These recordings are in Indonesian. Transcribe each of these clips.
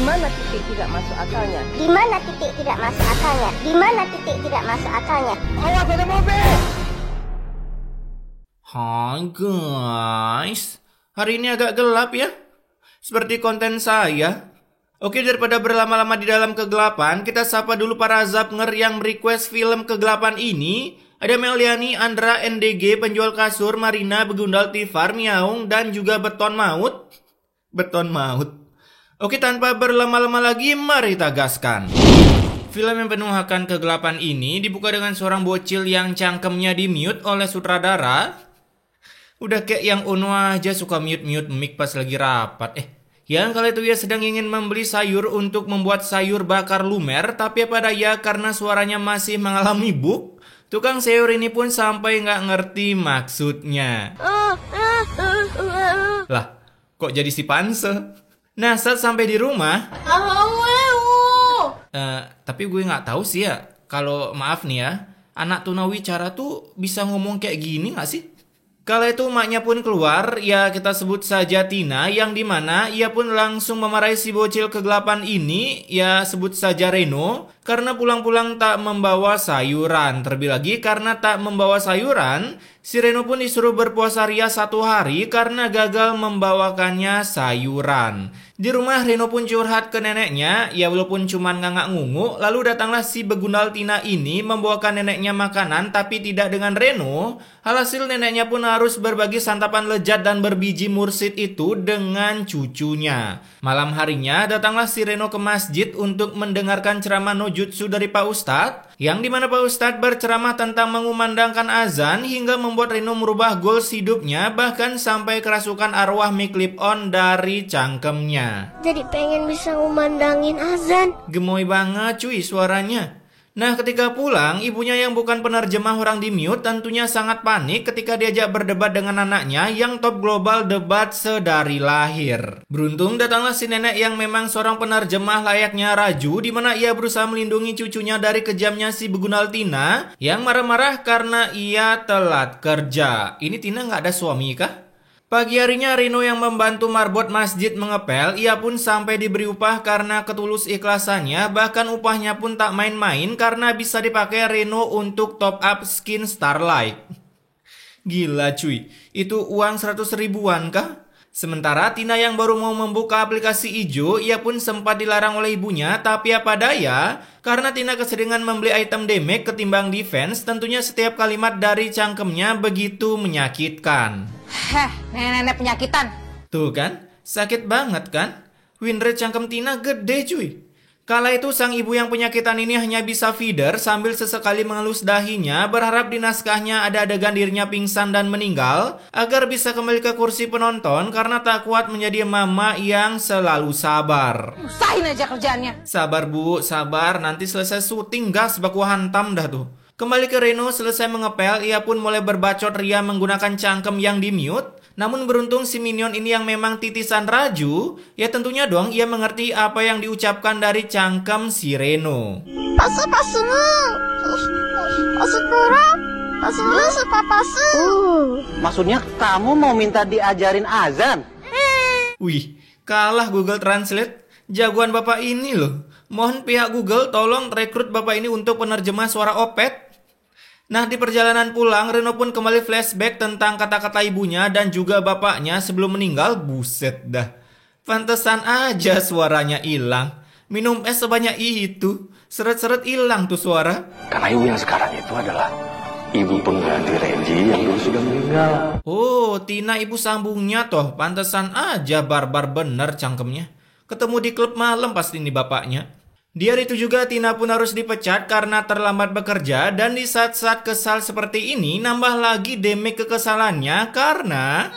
mana titik tidak masuk akalnya? Di mana titik tidak masuk akalnya? Di mana titik tidak masuk akalnya? Awas ada mobil! Hai guys, hari ini agak gelap ya, seperti konten saya. Oke, daripada berlama-lama di dalam kegelapan, kita sapa dulu para zapnger yang request film kegelapan ini. Ada Meliani, Andra, NDG, penjual kasur, Marina, Begundal, Tifar, Miaung, dan juga Beton Maut. Beton Maut. Oke, tanpa berlama-lama lagi, mari kita gaskan. Film yang penuh akan kegelapan ini dibuka dengan seorang bocil yang cangkemnya di-mute oleh sutradara. Udah kayak yang Uno aja suka mute-mute mic pas lagi rapat. Yang kali itu ia sedang ingin membeli sayur untuk membuat sayur bakar lumer, tapi pada ya karena suaranya masih mengalami bug, tukang sayur ini pun sampai nggak ngerti maksudnya. Lah, kok jadi si Panse? Nah, saat sampai di rumah, tapi gue nggak tahu sih ya, kalau maaf nih ya, anak tunawicara tuh bisa ngomong kayak gini nggak sih? Kala itu emaknya pun keluar, ya kita sebut saja Tina, yang dimana ia pun langsung memarahi si bocil kegelapan ini, ya sebut saja Reno, karena pulang-pulang tak membawa sayuran. Terlebih lagi karena tak membawa sayuran, si Reno pun disuruh berpuasa ria 1 hari karena gagal membawakannya sayuran. Di rumah Reno pun curhat ke neneknya, ya walaupun cuman ngangak ngunguk, lalu datanglah si begundal Tina ini membawakan neneknya makanan tapi tidak dengan Reno. Alhasil neneknya pun harus berbagi santapan lezat dan berbiji mursid itu dengan cucunya. Malam harinya datanglah si Reno ke masjid untuk mendengarkan ceramah no jutsu dari Pak Ustadz, yang dimana Pak Ustadz berceramah tentang mengumandangkan azan hingga membuat Reno merubah goals hidupnya, bahkan sampai kerasukan arwah mic clip on dari cangkemnya. Jadi pengen bisa ngumandangin azan. Gemoy banget cuy suaranya. Nah, ketika pulang, ibunya yang bukan penerjemah orang di mute tentunya sangat panik ketika diajak berdebat dengan anaknya yang top global debat sedari lahir. Beruntung datanglah si nenek yang memang seorang penerjemah layaknya Raju, di mana ia berusaha melindungi cucunya dari kejamnya si begundal Tina yang marah-marah karena ia telat kerja. Ini Tina nggak ada suami kah? Pagi harinya Reno yang membantu marbot masjid mengepel, ia pun sampai diberi upah karena ketulus ikhlasannya, bahkan upahnya pun tak main-main karena bisa dipakai Reno untuk top up skin Starlight. Gila cuy, itu uang 100 ribuan kah? Sementara Tina yang baru mau membuka aplikasi ijo, ia pun sempat dilarang oleh ibunya, tapi apa daya, karena Tina keseringan membeli item damage ketimbang defense, tentunya setiap kalimat dari cangkemnya begitu menyakitkan. Nenek-nenek penyakitan. Tuh kan, sakit banget kan? Win rate cangkem Tina gede cuy. Kala itu sang ibu yang penyakitan ini hanya bisa feeder sambil sesekali mengelus dahinya, berharap di naskahnya ada adegan dirinya pingsan dan meninggal agar bisa kembali ke kursi penonton karena tak kuat menjadi mama yang selalu sabar. Usahin aja kerjaannya. Sabar bu, sabar, nanti selesai syuting gas baku hantam dah tuh. Kembali ke Reno, selesai mengepel, ia pun mulai berbacot ria menggunakan cangkem yang di-mute. Namun beruntung si minion ini yang memang titisan Raju, ya tentunya dong ia mengerti apa yang diucapkan dari cangkem si Reno. Maksudnya kamu mau minta diajarin azan? Wih, kalah Google Translate. Jagoan bapak ini loh. Mohon pihak Google tolong rekrut bapak ini untuk penerjemah suara Opet. Nah, di perjalanan pulang, Reno pun kembali flashback tentang kata-kata ibunya dan juga bapaknya sebelum meninggal. Buset dah. Pantesan aja suaranya hilang. Minum es sebanyak itu, seret-seret hilang tuh suara. Karena ibu yang sekarang itu adalah ibu pengganti Renji yang dulu sudah meninggal. Oh, Tina ibu sambungnya toh. Pantesan aja barbar bener cangkemnya. Ketemu di klub malam pasti ini bapaknya. Di hari itu juga Tina pun harus dipecat karena terlambat bekerja, dan di saat-saat kesal seperti ini nambah lagi damage kekesalannya karena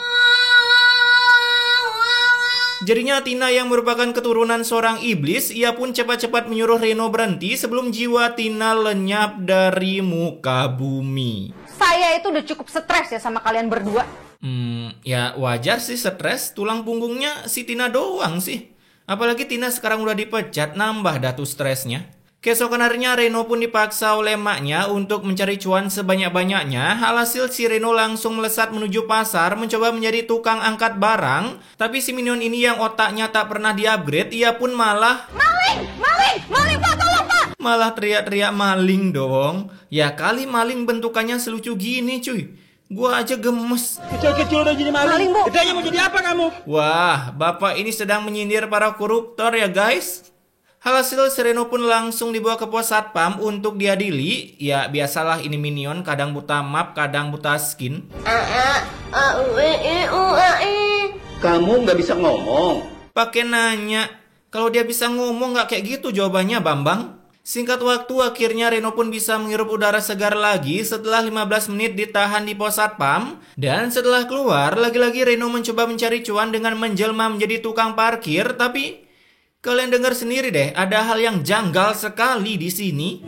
jadinya Tina yang merupakan keturunan seorang iblis, ia pun cepat-cepat menyuruh Reno berhenti sebelum jiwa Tina lenyap dari muka bumi. Saya itu udah cukup stres ya sama kalian berdua. Ya wajar sih stres, tulang punggungnya si Tina doang sih. Apalagi Tina sekarang udah dipecat, nambah dah tuh stresnya. Keesokan harinya Reno pun dipaksa oleh emaknya untuk mencari cuan sebanyak-banyaknya. Alhasil si Reno langsung melesat menuju pasar mencoba menjadi tukang angkat barang. Tapi si minion ini yang otaknya tak pernah di-upgrade, ia pun malah Maling Pak, tolong Pak. malah teriak-teriak maling dong. Ya kali maling bentukannya selucu gini cuy. Gua aja gemes. Kecil-kecil udah jadi maling. Bu. Gedenya mau jadi apa kamu? Wah, bapak ini sedang menyindir para koruptor ya guys. Hasil Reno pun langsung dibawa ke pos satpam untuk diadili. Ya biasalah ini minion, kadang buta map, kadang buta skin. Kamu nggak bisa ngomong. Pakai nanya, kalau dia bisa ngomong nggak kayak gitu jawabannya Bambang. Singkat waktu akhirnya Reno pun bisa menghirup udara segar lagi setelah 15 menit ditahan di pos satpam. Dan setelah keluar, lagi-lagi Reno mencoba mencari cuan dengan menjelma menjadi tukang parkir. Tapi kalian dengar sendiri deh, ada hal yang janggal sekali di sini.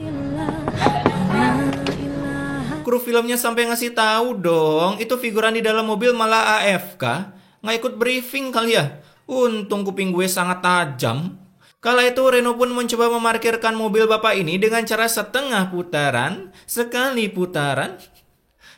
Kru filmnya sampai ngasih tahu dong, itu figuran di dalam mobil malah AFK, nggak ikut briefing kali ya. Untung kuping gue sangat tajam. Kala itu Reno pun mencoba memarkirkan mobil bapak ini dengan cara setengah putaran, sekali putaran.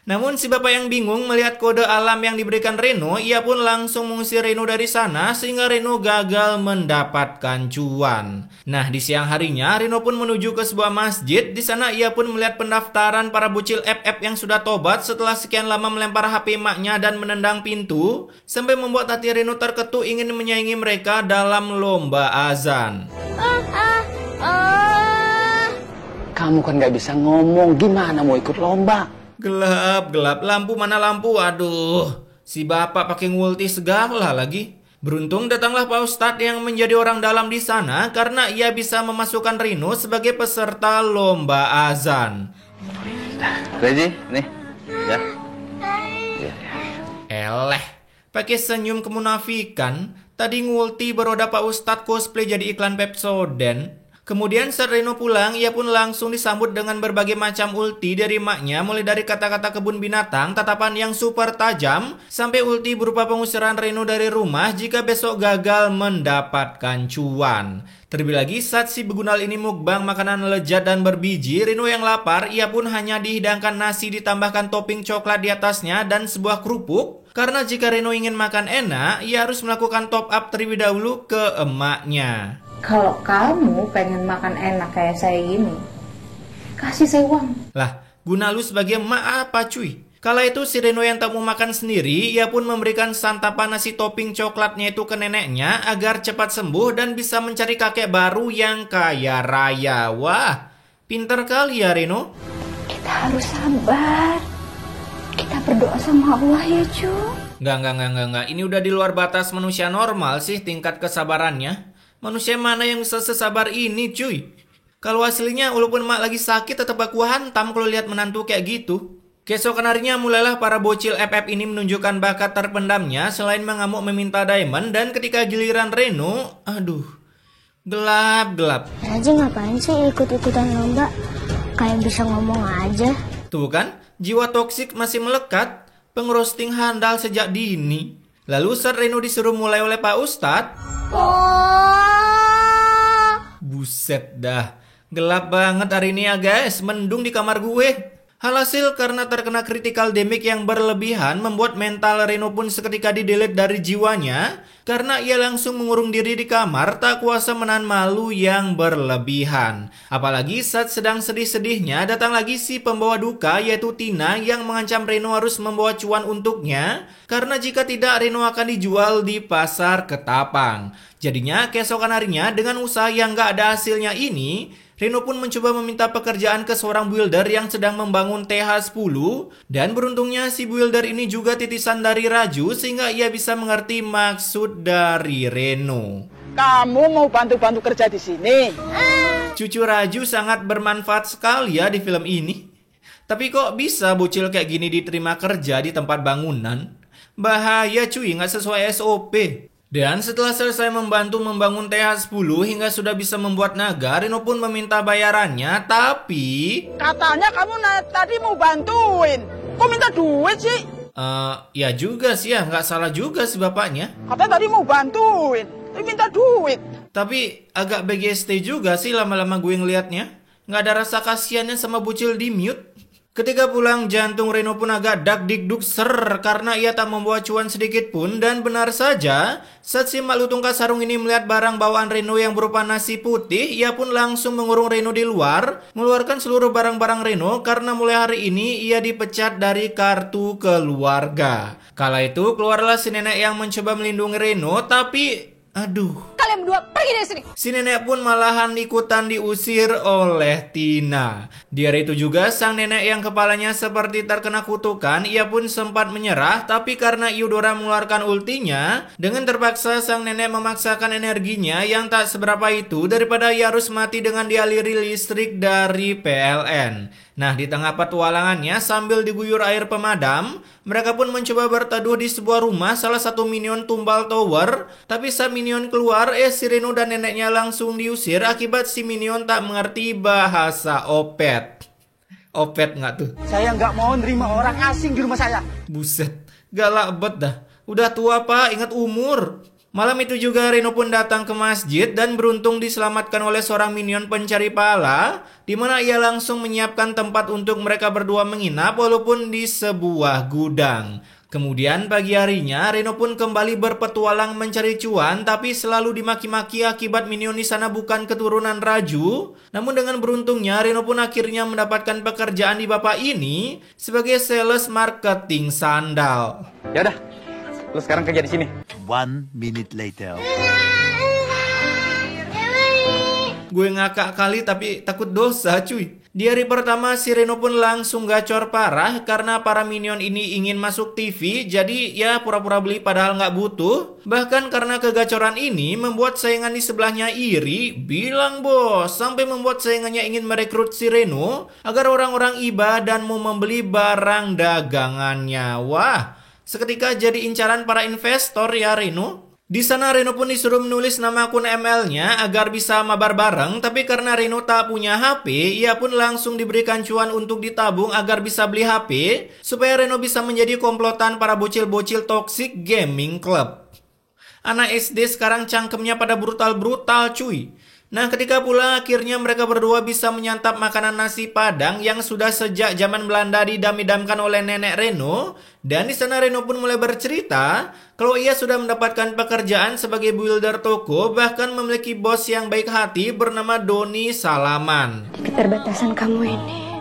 Namun si bapak yang bingung melihat kode alam yang diberikan Reno, ia pun langsung mengusir Reno dari sana sehingga Reno gagal mendapatkan cuan. Nah, di siang harinya Reno pun menuju ke sebuah masjid. Di sana ia pun melihat pendaftaran para bocil FF yang sudah tobat setelah sekian lama melempar HP emaknya dan menendang pintu, sampai membuat hati Reno terketuk ingin menyaingi mereka dalam lomba azan. Kamu kan nggak bisa ngomong, gimana mau ikut lomba? Gelap, lampu mana lampu, aduh. Si bapak pakai ngulti segala lagi. Beruntung datanglah Pak Ustadz yang menjadi orang dalam di sana karena ia bisa memasukkan Reno sebagai peserta lomba azan. Reji, nih, ya. Eleh, pakai senyum kemunafikan. Tadi ngulti beroda Pak Ustadz cosplay jadi iklan Pepsodent. Kemudian saat Reno pulang, ia pun langsung disambut dengan berbagai macam ulti dari emaknya, mulai dari kata-kata kebun binatang, tatapan yang super tajam, sampai ulti berupa pengusiran Reno dari rumah jika besok gagal mendapatkan cuan. Terlebih lagi saat si begunal ini mukbang makanan lezat dan berbiji, Reno yang lapar, ia pun hanya dihidangkan nasi ditambahkan topping coklat di atasnya dan sebuah kerupuk. Karena jika Reno ingin makan enak, ia harus melakukan top up terlebih dahulu ke emaknya. Kalau kamu pengen makan enak kayak saya gini, kasih saya uang. Lah, guna lu sebagai emak apa cuy? Kala itu si Reno yang tak mau makan sendiri, ia pun memberikan santapan nasi topping coklatnya itu ke neneknya agar cepat sembuh dan bisa mencari kakek baru yang kaya raya. Wah, pinter kali ya Reno. Kita harus sabar. Kita berdoa sama Allah ya, Cu. Enggak. Ini udah di luar batas manusia normal sih tingkat kesabarannya. Manusia mana yang bisa sesabar ini cuy? Kalau aslinya walaupun mak lagi sakit tetap aku hantam kalau lihat menantu kayak gitu. Keesokan harinya mulailah para bocil FF ini menunjukkan bakat terpendamnya selain mengamuk meminta diamond. Dan ketika giliran Reno, aduh, gelap. Raja ngapain sih ikut-ikutan lomba? Kayak bisa ngomong aja. Tuh kan, jiwa toksik masih melekat, pengrosting handal sejak dini. Lalu saat Reno disuruh mulai oleh Pak Ustadz, buset dah, gelap banget hari ini ya guys, mendung di kamar gue. Alhasil karena terkena critical damage yang berlebihan membuat mental Reno pun seketika di-delete dari jiwanya karena ia langsung mengurung diri di kamar tak kuasa menahan malu yang berlebihan. Apalagi saat sedang sedih-sedihnya datang lagi si pembawa duka yaitu Tina yang mengancam Reno harus membawa cuan untuknya karena jika tidak Reno akan dijual di pasar Ketapang. Jadinya keesokan harinya dengan usaha yang gak ada hasilnya ini, Reno pun mencoba meminta pekerjaan ke seorang builder yang sedang membangun TH10 dan beruntungnya si builder ini juga titisan dari Raju sehingga ia bisa mengerti maksud dari Reno. Kamu mau bantu-bantu kerja di sini? Cucu Raju sangat bermanfaat sekali ya di film ini. Tapi kok bisa bocil kayak gini diterima kerja di tempat bangunan? Bahaya cuy, nggak sesuai SOP. Dan setelah selesai membantu membangun TH10 hingga sudah bisa membuat naga, Reno pun meminta bayarannya, tapi... Katanya kamu tadi mau bantuin. Kok minta duit sih? Ya juga sih ya, nggak salah juga si bapaknya. Katanya tadi mau bantuin, tapi minta duit. Tapi agak BGST juga sih lama-lama gue ngeliatnya. Nggak ada rasa kasihannya sama bocil di mute. Ketika pulang, jantung Reno pun agak dak-dik-duk ser karena ia tak membawa cuan sedikit pun. Dan benar saja, saat si Mak Lutung Kasarung ini melihat barang bawaan Reno yang berupa nasi putih, ia pun langsung mengurung Reno di luar, mengeluarkan seluruh barang-barang Reno karena mulai hari ini ia dipecat dari kartu keluarga. Kala itu keluarlah si nenek yang mencoba melindungi Reno, tapi aduh, Kalian berdua pergi dari sini. si nenek pun malahan ikutan diusir oleh Tina. Di hari itu juga sang nenek yang kepalanya seperti terkena kutukan, ia pun sempat menyerah, tapi karena Eudora mengeluarkan ultinya, dengan terpaksa sang nenek memaksakan energinya yang tak seberapa itu daripada ia harus mati dengan dialiri listrik dari PLN. Nah, di tengah petualangannya sambil diguyur air pemadam, mereka pun mencoba berteduh di sebuah rumah salah satu minion tumbal tower. Tapi saat minion keluar, si Reno dan neneknya langsung diusir akibat si minion tak mengerti bahasa Opet. Opet nggak tuh? Saya nggak mau nerima orang asing di rumah saya. Buset, galak bet dah. Udah tua pak, ingat umur. Malam itu juga Reno pun datang ke masjid dan beruntung diselamatkan oleh seorang minion pencari pahala, di mana ia langsung menyiapkan tempat untuk mereka berdua menginap walaupun di sebuah gudang. Kemudian pagi harinya Reno pun kembali berpetualang mencari cuan, tapi selalu dimaki-maki akibat minion di sana bukan keturunan Raju. Namun dengan beruntungnya Reno pun akhirnya mendapatkan pekerjaan di bapak ini sebagai sales marketing sandal. Ya udah, lu sekarang kerja di sini. 1 minute later. Gue ngakak kali tapi takut dosa cuy. Di hari pertama si Reno pun langsung gacor parah karena para minion ini ingin masuk TV, jadi ya pura-pura beli padahal nggak butuh. Bahkan karena kegacoran ini membuat saingan di sebelahnya iri, bilang bos, sampai membuat saingannya ingin merekrut si Reno agar orang-orang iba dan mau membeli barang dagangannya. Wah, seketika jadi incaran para investor ya Reno. Di sana Reno pun disuruh menulis nama akun ML-nya agar bisa mabar bareng, tapi karena Reno tak punya HP, ia pun langsung diberikan cuan untuk ditabung agar bisa beli HP, supaya Reno bisa menjadi komplotan para bocil-bocil toxic gaming club. Anak SD sekarang cangkemnya pada brutal-brutal cuy. Nah, ketika pula akhirnya mereka berdua bisa menyantap makanan nasi Padang yang sudah sejak zaman Belanda didam-idamkan oleh nenek Reno. Dan di sana Reno pun mulai bercerita kalau ia sudah mendapatkan pekerjaan sebagai builder toko, bahkan memiliki bos yang baik hati bernama Doni Salaman. Di keterbatasan kamu ini,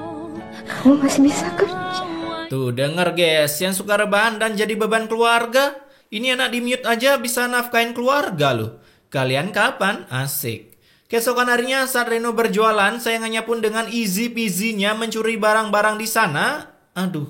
kamu masih bisa kerja. Tuh denger guys, yang suka rebahan dan jadi beban keluarga, ini anak di mute aja bisa nafkain keluarga loh. Kalian kapan? Asik. Keesokan harinya saat Reno berjualan, sayangannya pun dengan easy peasy-nya mencuri barang-barang di sana. Aduh,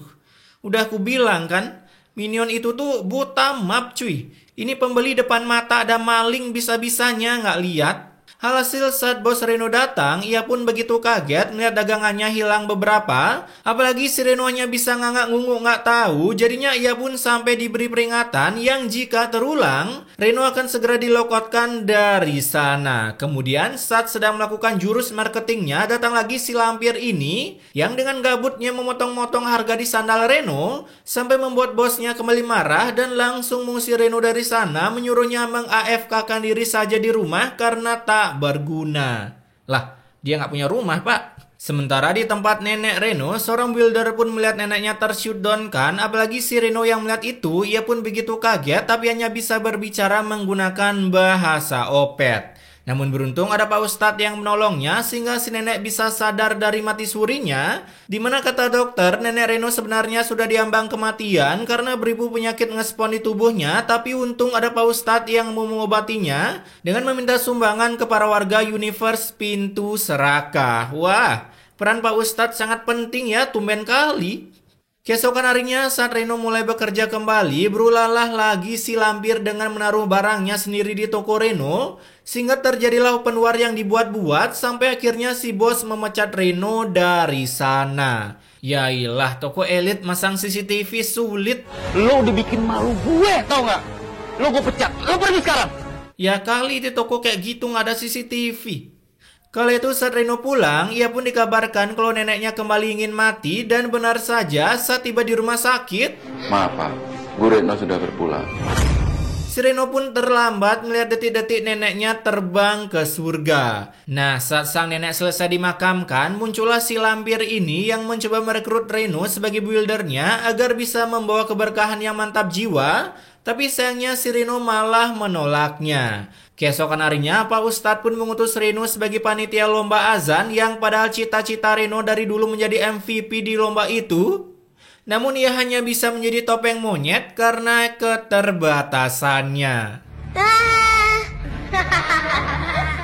udah aku bilang kan, minion itu tuh buta map cuy. Ini pembeli depan mata ada maling bisa-bisanya nggak lihat. Alhasil saat bos Reno datang, ia pun begitu kaget melihat dagangannya hilang beberapa. Apalagi si Renonya bisa ngangak-ngunguk nggak tahu, jadinya ia pun sampai diberi peringatan yang jika terulang, Reno akan segera dilokotkan dari sana. Kemudian saat sedang melakukan jurus marketingnya, datang lagi si lampir ini yang dengan gabutnya memotong-motong harga di sandal Reno, sampai membuat bosnya kembali marah dan langsung mengusir Reno dari sana, menyuruhnya meng-AFK-kan diri saja di rumah karena tak berguna. Lah, dia nggak punya rumah pak. Sementara di tempat nenek Reno, seorang builder pun melihat neneknya tershutdown kan. Apalagi si Reno yang melihat itu, ia pun begitu kaget tapi hanya bisa berbicara menggunakan bahasa Opet. Namun beruntung ada Pak Ustadz yang menolongnya sehingga si nenek bisa sadar dari mati surinya, dimana kata dokter nenek Reno sebenarnya sudah diambang kematian karena beribu penyakit ngespon di tubuhnya. Tapi untung ada Pak Ustadz yang mau mengobatinya dengan meminta sumbangan ke para warga Universe Pintu Serakah. Wah, peran Pak Ustadz sangat penting ya, tumben kali. Keesokan harinya saat Reno mulai bekerja kembali, berulahlah lagi si lampir dengan menaruh barangnya sendiri di toko Reno, sehingga terjadilah open war yang dibuat-buat sampai akhirnya si bos memecat Reno dari sana. Yailah, toko elit masang CCTV sulit. Lo udah bikin malu gue, tau gak? Lo gue pecat, lo pergi sekarang. Ya kali di toko kayak gitu gak ada CCTV. Kala itu saat Reno pulang, ia pun dikabarkan kalau neneknya kembali ingin mati. Dan benar saja saat tiba di rumah sakit, Maaf Pak, Bu Retno sudah berpulang. si Si Reno pun terlambat melihat detik-detik neneknya terbang ke surga. Nah, saat sang nenek selesai dimakamkan, muncullah si lampir ini yang mencoba merekrut Reno sebagai buildernya agar bisa membawa keberkahan yang mantap jiwa. Tapi sayangnya si Reno malah menolaknya. Keesokan harinya, Pak Ustadz pun mengutus Reno sebagai panitia lomba azan yang padahal cita-cita Reno dari dulu menjadi MVP di lomba itu. Namun ia hanya bisa menjadi topeng monyet karena keterbatasannya.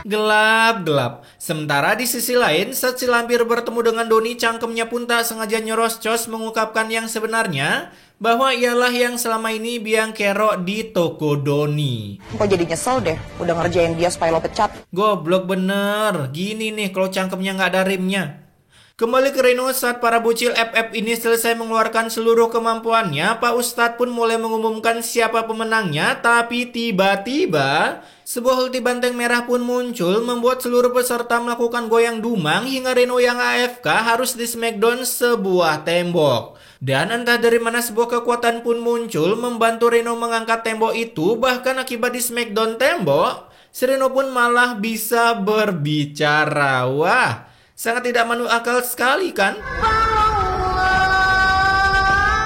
Gelap-gelap. Sementara di sisi lain, saat si lampir bertemu dengan Doni, cangkemnya pun tak sengaja nyerocos mengungkapkan yang sebenarnya, bahwa ialah yang selama ini biang kerok di toko Doni. Kok jadi nyesel deh, udah ngerjain dia supaya lo pecat. Goblok bener. Gini nih kalau cangkemnya nggak ada rimnya. Kembali ke Reno saat para bocil FF ini selesai mengeluarkan seluruh kemampuannya, Pak Ustadz pun mulai mengumumkan siapa pemenangnya, tapi tiba-tiba sebuah ulti banteng merah pun muncul membuat seluruh peserta melakukan goyang dumang hingga Reno yang AFK harus di smackdown sebuah tembok. Dan entah dari mana sebuah kekuatan pun muncul membantu Reno mengangkat tembok itu, bahkan akibat di smackdown tembok, si Reno pun malah bisa berbicara. Wah, sangat tidak masuk akal sekali kan?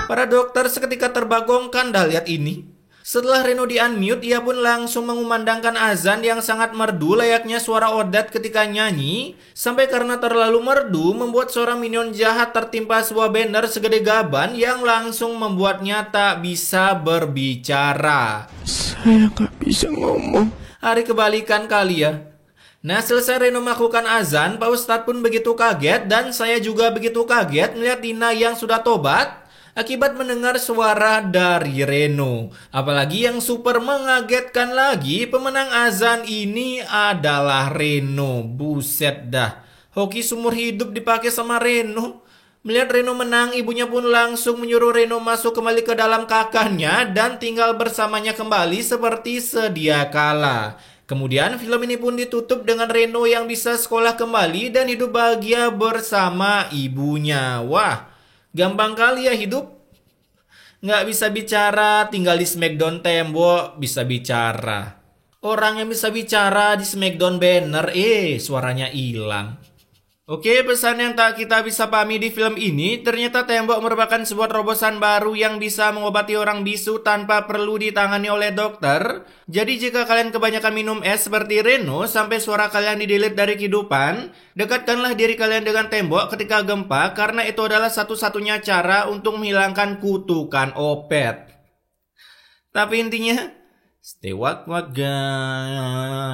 Para dokter seketika terbagongkan dah lihat ini. Setelah Reno di-unmute, ia pun langsung mengumandangkan azan yang sangat merdu layaknya suara Odat ketika nyanyi. Sampai karena terlalu merdu, membuat seorang minion jahat tertimpa sebuah banner segede gaban yang langsung membuatnya tak bisa berbicara. Saya nggak bisa ngomong. Hari kebalikan kali ya. Nah, selesai Reno melakukan azan, Pak Ustadz pun begitu kaget dan saya juga begitu kaget melihat Tina yang sudah tobat akibat mendengar suara dari Reno. Apalagi yang super mengagetkan lagi, pemenang azan ini adalah Reno. Buset dah, hoki seumur hidup dipakai sama Reno. Melihat Reno menang, ibunya pun langsung menyuruh Reno masuk kembali ke dalam kakaknya dan tinggal bersamanya kembali seperti sedia kala. Kemudian film ini pun ditutup dengan Reno yang bisa sekolah kembali dan hidup bahagia bersama ibunya. Wah, gampang kali ya hidup. Nggak bisa bicara, tinggal di smackdown tembok bisa bicara. Orang yang bisa bicara di smackdown banner, suaranya hilang. Oke, pesan yang tak kita bisa pahami di film ini, ternyata tembok merupakan sebuah terobosan baru yang bisa mengobati orang bisu tanpa perlu ditangani oleh dokter. Jadi jika kalian kebanyakan minum es seperti Reno sampai suara kalian di-delete dari kehidupan, dekatkanlah diri kalian dengan tembok ketika gempa karena itu adalah satu-satunya cara untuk menghilangkan kutukan Opet. Tapi intinya, stay what guys.